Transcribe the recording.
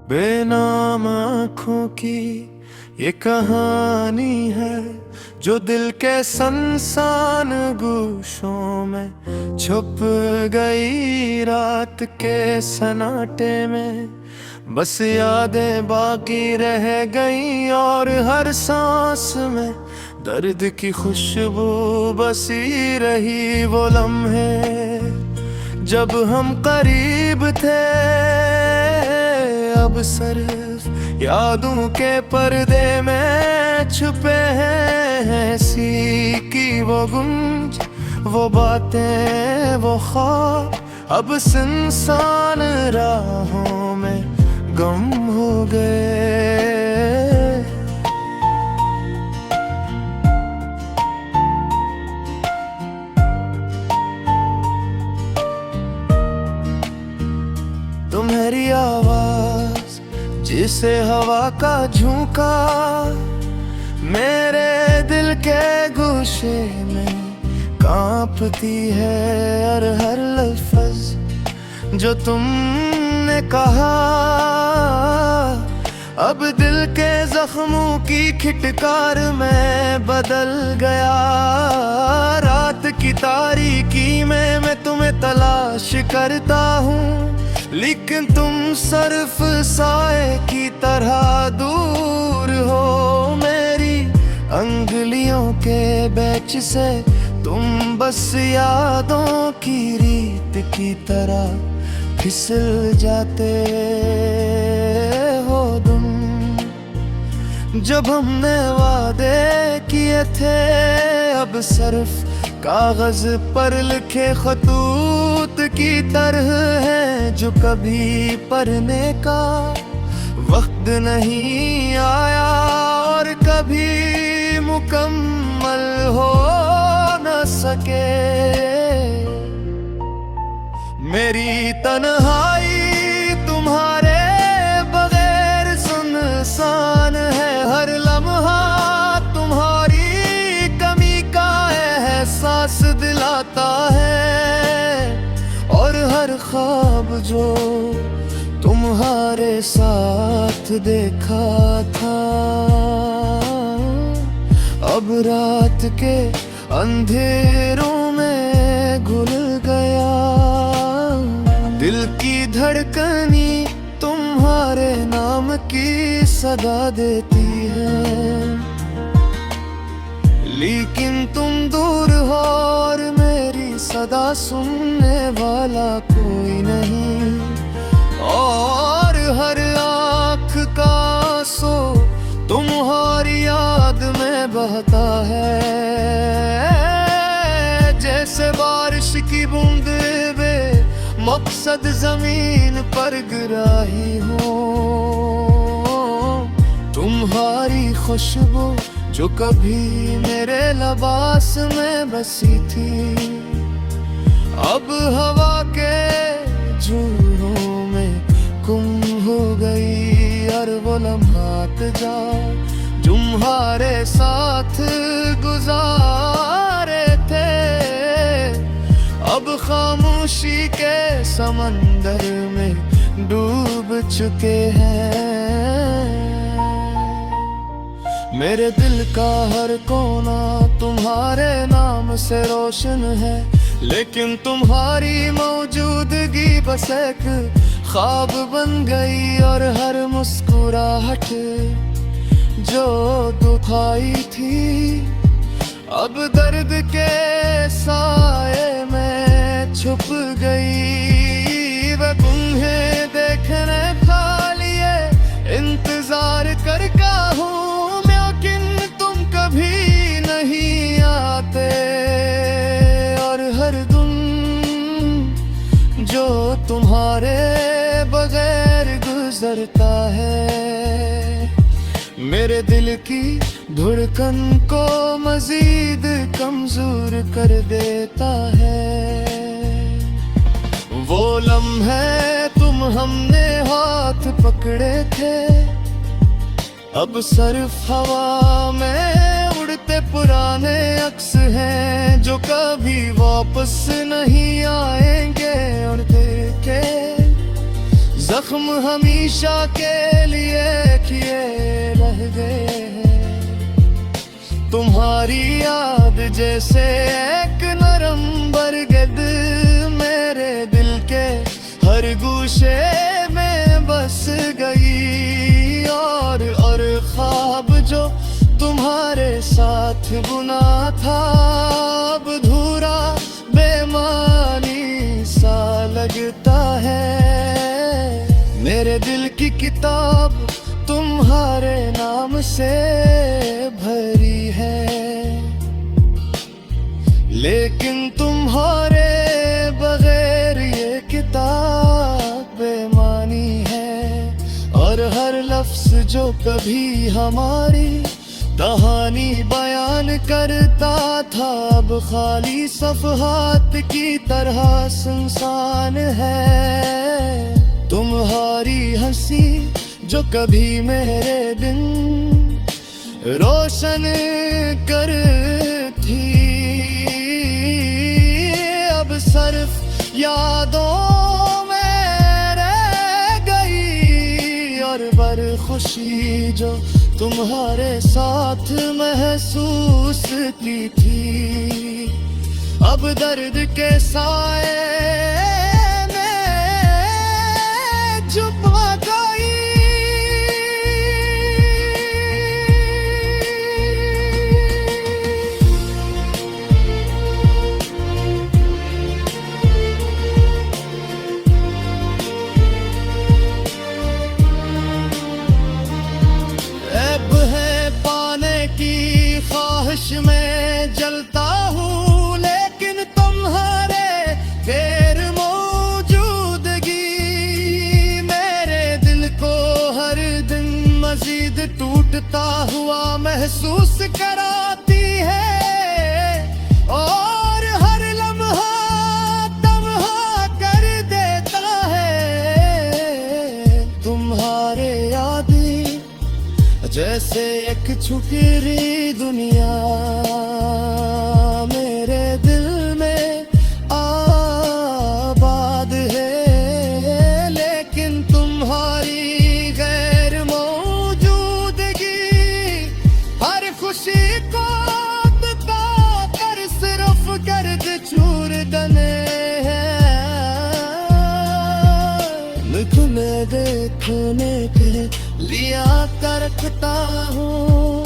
बेनाम आँखों की ये कहानी है जो दिल के सनसान गूशों में छुप गई रात के सन्नाटे में। बस यादें बाकी रह गई और हर सांस में दर्द की खुशबू बसी रही। वो लम्हे जब हम करीब थे अब सिर्फ यादों के पर्दे में छुपे हैं। सी की वो गुंज, वो बातें, वो ख्वाब अब सुनसान राहों में गम हो गए। तुम्हारी आवाज जिसे हवा का झोंका मेरे दिल के गोशे में कांपती है। और हर लफ्ज जो तुमने कहा अब दिल के जख्मों की खिटकार में बदल गया। रात की तारीकी में मैं तुम्हें तलाश करता हूँ, लेकिन तुम सिर्फ साए की तरह दूर हो। मेरी अंगुलियों के बैच से तुम बस यादों की रीत की तरह फिसल जाते हो तुम। जब हमने वादे किए थे अब सिर्फ कागज पर लिखे खतूत की तरह है, जो कभी पढ़ने का वक्त नहीं आया और कभी मुकम्मल हो न सके। मेरी तन्हाई तुम्हारे बगैर सुनसान है। हर लम्हा तुम्हारी कमी का एहसास दिलाता है और हर ख्वाब जो तुम्हारे साथ देखा था अब रात के अंधेरों में घुल गया। दिल की धड़कनी तुम्हारे नाम की सदा देती है, लेकिन तुम दूर हो और मेरी सदा सुनने वाला कोई नहीं। और हर आँख का आंसू तुम्हारी याद में बहता है, जैसे बारिश की बूंदें बे मकसद जमीन पर गिराही हो। तुम्हारी खुशबू जो कभी मेरे लिबास में बसी थी अब हवा के झूलों में गुम हो गई। और वो लम्हात जा तुम्हारे साथ गुजारे थे अब खामोशी के समंदर में डूब चुके हैं। मेरे दिल का हर कोना तुम्हारे नाम से रोशन है, लेकिन तुम्हारी मौजूदगी बस एक ख्वाब बन गई। और हर मुस्कुराहट जो दुखाई थी अब दर्द के साए में छुप गई। वह तुम्हें देखने का लिए इंतजार करता हूँ, लेकिन तुम कभी नहीं आते। और हर दिन जो तुम्हारे बगैर गुजरता है मेरे दिल की धड़कन को मजीद कमजोर कर देता है। वो लम्हे तुम हमने हाथ पकड़े थे अब सिर्फ हवा में उड़ते पुराने अक्स हैं जो कभी वापस नहीं आएंगे। और देखे जख्म हमेशा के लिए किए रह गए हैं। तुम्हारी याद जैसे एक नरम बरगद मेरे दिल के हर गोशे में बस गई। और ख्वाब जो तुम्हारे साथ बुना था अब अधूरा बेमानी सा लगता है। मेरे दिल की किताब तुम्हारे नाम से भरी है, लेकिन तुम्हारे बगैर ये किताब बेमानी है। और हर लफ्ज जो कभी हमारी कहानी बयान करता था अब खाली सफ़हात की तरह सुनसान है। तुम्हारी हंसी जो कभी मेरे दिन रोशन करती अब सिर्फ यादों में रह गई। और बर खुशी जो तुम्हारे साथ महसूस की थी अब दर्द के साए में छुप गई। ख्वाहिश में जलता हूँ लेकिन तुम्हारे गैर मौजूदगी मेरे दिल को हर दिन मजीद टूटता हुआ महसूस कराती है। और हर लम्हा तन्हा कर देता है। तुम्हारे यादें जैसे एक छुपी दुनिया मेरे दिल में आबाद है, लेकिन तुम्हारी गैर मौजूदगी हर खुशी को बता कर सिर्फ गर्द चूर दने हैं। तुम्हें देखने के लिया कर रखता हूँ